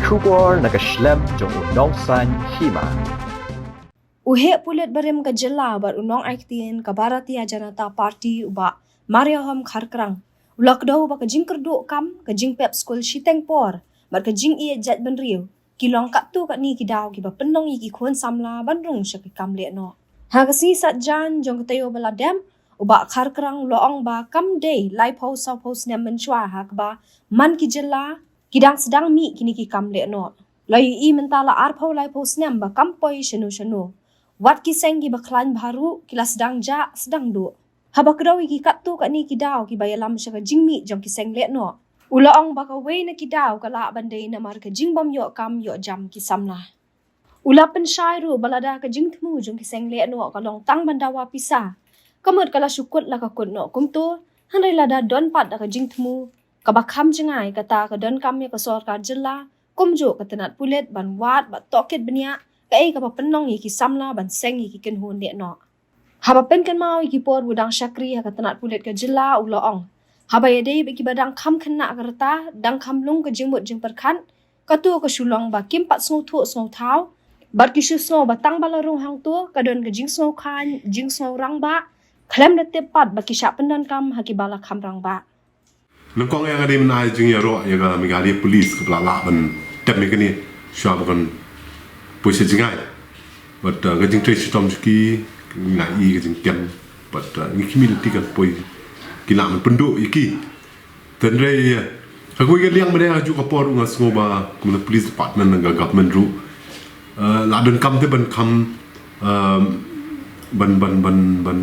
Shubor nakaslem jong unongsan Hima. Uhe pulet barem ka jela bar unong aiktin ka Bharatiya Janata Party uba Mariahom Kharkrang. Ulakdaw ba ka Jingkyrduh kam ka Jingpep School Shitengpor bar ka Jingieid Jaitbynriew. Kilong kaptu ka ni kidaw kiba Pynlong iki kuan Samla ban Rung siya kikam Lehnoh. Hagasi satjan jong katayo baladem uba Kharkrang loong ba kam day lai post sa post nem menchwa hakba man ki jela kidang sedang mi kini kikam Lehnoh. Lai i mentala arpau lai post nem ba kampoi shanu. Wat kiseng gi baklan baru kila sedang ja sedang du. Haba kedaw iki kaptu ka ni kidaw ki bayalam siya ka jingmi jong kiseng Lehnoh. Ulaong baka way na kidaw kala banday na mar ka jingbam yo kam yo jam ki Samla. Ula pensyairu balada ka jingtmu jong kiseng Lehnoh kalong tang bandawa pisa. Kamut kala syukut la ka kunno kumtu handay lada don pat ka jingtmu kabakam jengai kata ka don kam ya ka sorkar jela kumjo ka tenat pulet ban wat ba tokit benia kai ka Pynlong iki Samla ban seng iki kenhun Lehnoh. Haba pen kan mau iki por budang syakri ka tenat pulet ka jela ulaong. Haba yade bagi badang kam kena kereta dang kam lung ke jingmut jing perkan katu ke sulong ba kim pat sngo thu sngo thau bar ki shu sngo batang balarung hang tu kadon ke jing sngo khan jing sngo rang ba klem de tepat ba ki sha pendan kam haki bala kam rang ba Nangkong yang ada menai Jingkyrduh ya ga migali polis ke pelala ban tep me kini sha bukan polisi Jingieid but ga jing trace tom ski na i ga jing kem but ni kimi tikan poi kila man penduk iki tendre aku ga liang mede ju ka por nga sngoba kuma police department nga government ru la don kam te ban kam ban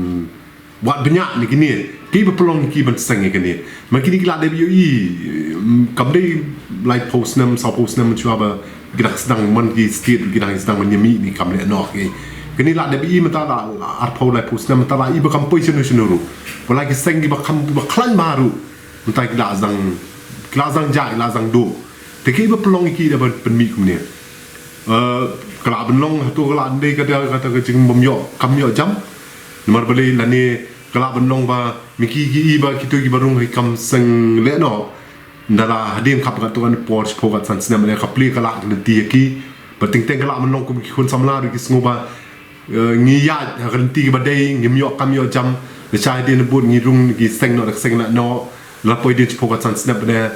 wat banyak ni kini ki Pynlong ki ban sang kini makini kila de i kam de like post nam sa post nam chu ba kita sedang man ki state kita sedang menyemi ni kam Lehnoh ki kini la de i mata la arpau la post nam mata la i ba kam poi senu Wala ki seng ki bakam baklan baru untai ki lazang ja lazang do te ki ba Pynlong ki da penmi kum ne kala Pynlong tu kala ande kata ke jing bomyo kam yo jam nomor beli lani kala Pynlong ba miki ki ba kitu ki barung kam seng Lehnoh ndala hadim kap ka tu kan por pokat san sinem le kapli kala ti ki bating teng kala Pynlong kum ki kun Samla ki sngoba ngi ya kan ti ba dei ngim yo kam yo jam le chai din bud ngi Rung gi seng no seng no la poi din pokat san snap de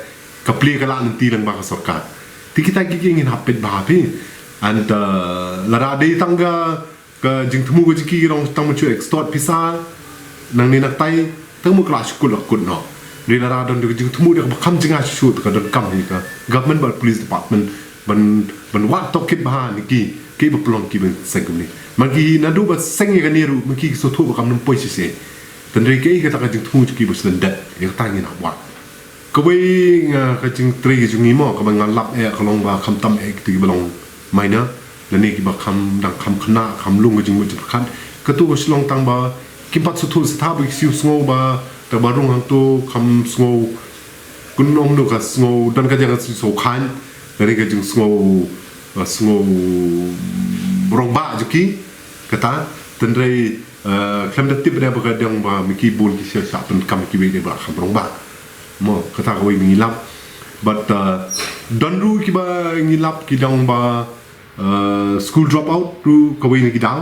kapli kala nanti lang ba ka sorkat ti kita gi ngin hapet ba pi and la ra de tangga ka jingtmu go jiki rong tang chu extort pisa nang ni nak tai tang mu kla skul kut no ni la ra don de jingtmu de kam jinga shoot ka don kam ni ka government but police department ban wat tokit ba ni ki ba Pynlong ki ben seng ni magi na du ba seng ga ni ru magi so thu ba kam nam poi se tendre ke ka ta jing thu ki bu sendat ya ta ni na wa ko we nga ka jing tri ki jing mo ka ba nga lap e ka long ba kham tam e ti ba long mai na la ni ki ba kham dang kham khna kham lung ka jing mu khan ka tu slong tang ba kim pat su thu sa tha bu siu sngo ba ta ba rung hang tu kham sngo kun ong do ka sngo dan ka jang so khan la ni ka jing sngo rong ba juki kata tendre klem de tip dia berada yang ba miki bol ki sia pen kam ki be ba kham rong ba mo kata ko ngi lap but don ru ki ba ngi lap ki dang ba school drop out ru ko wi ngi daw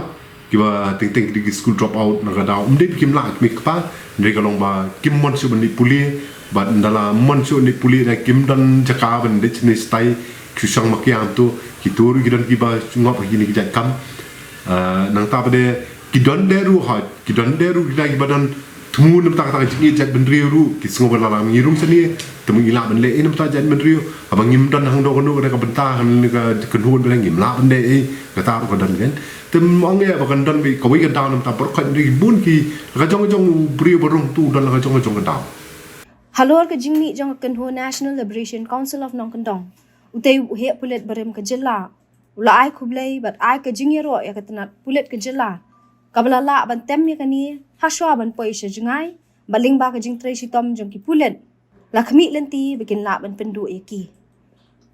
ki ba ting ki school drop out na ga daw umde kim la mi pa ndre ka long ba kim mon su ban ni puli ba ndala mon su ni puli na kim don jaka ban de chini stai ki sang makiam tu ki tur ki don ki ba ngop ki ni ki kam nang ta ba de ki don deru kita ki badan temu nam ta Jingieid Jaitbynriew ru ki sngo bala lam ngirung sani temu ila ban le nam ta Jaitbynriew abang ngim don hang do ko ka benta han ka kenhun bela ngim la ban de ka ta ko dan gen tem mong ya bakan don bi ko wi ka down nam ta por khan ri bun ki ka jong brio barung tu don ka jong ka daw halor ka jingmi jong kenhun National Liberation Council of Nongkondong utei he pulet barem ka jela ula ai khublei bat ai ka Jingkyrduh ya ka tenat pulet ka jela kabla la ban tem ya kani haswa ban poi she jingai baling ba ka jing tracy tom jong ki pulet la khmi lenti bikin la ban pendu eki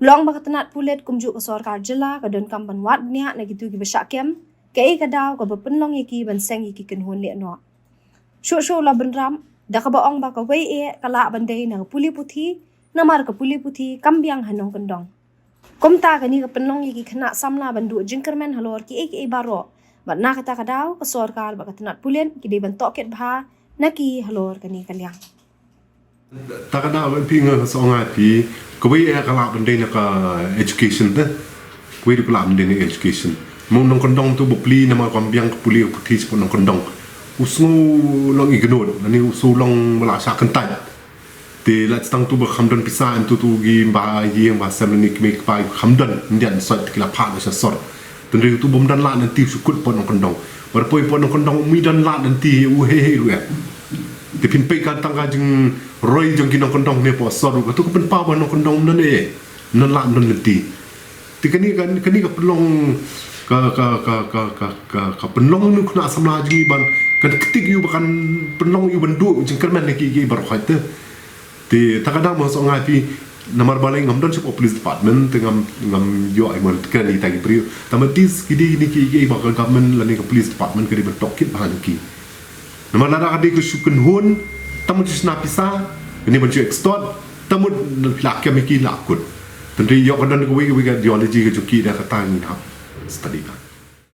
long ba ka tenat pulet kumju ka sorkar jela ka don kam ban wat nya na gitu ki besha kem ke ka daw ka ba Pynlong eki ban seng eki kenhun Lehnoh sho la ban ram da ka ba ong ba ka wei e kala ban dei na puli puthi namar ka puli puthi kambyang hanong kondong Komta kani ka Pynlong ki kena Samla bandu Jingkyrduh halor ki baro. Bat na kata kadau ka sorkar ba katanat pulen ki de bentok ket bha naki halor kani kalyang. Takada pi nga songa pi kawai kala bende na ka education de kawai kala bende na education mong nong kondong tu bopli nama kambiang puli putih pun nong kondong usu long ignore nani usu long mala sa kentai te la stang tu ba khamdan pisa tu gi ba yi ba sam ni kme pa khamdan ndian sot kila pha na sa sor tendri tu bom dan la nanti sukut pon nong kondong bar poi pon nong kondong mi dan la nanti u he ru ya te pin pe kan tanga jing roi jong kinong kondong ne po soru ka tu ko pen pa ba nong kondong nan e nan la nan nanti ti kani ka Pynlong ka Pynlong nu kena Samla jing ban kan ketik yu bakan Pynlong yu bandu jing kerman ne ki bar khait te takada mo so ngapi namar balai ngamdon sip police department ngam yo ai mon kan ni tagi priu tamatis kidi ni ki ba government la ni ka police department kadi bentok kit bahan ki namar la ka de ku sukun hun tamut sna pisa ni ban ju extort tamut la ka mi ki la kut tendri yo kan ko wi ga ideology ga ju ki da ka tang ni ha study ka